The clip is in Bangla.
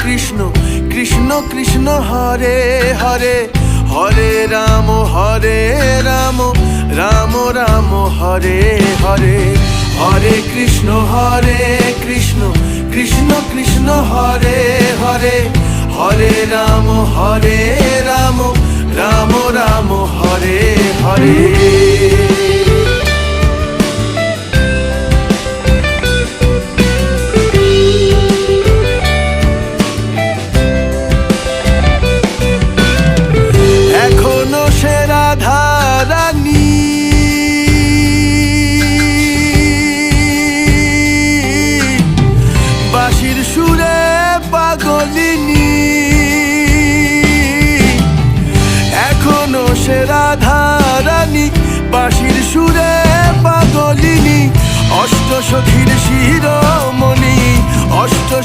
কৃষ্ণ কৃষ্ণ কৃষ্ণ হরে হরে, হরে রাম রাম রাম হরে হরে। হরে কৃষ্ণ কৃষ্ণ কৃষ্ণ হরে হরে, হরে রাম রাম রাম হরে হরে। এখনো সে রাধা রানী, বাঁশির সুরে পাগলিনী। এখনো সে রাধা রানী, বাঁশির সুরে পাগলিনী। অষ্ট সখীর শিরোমণি,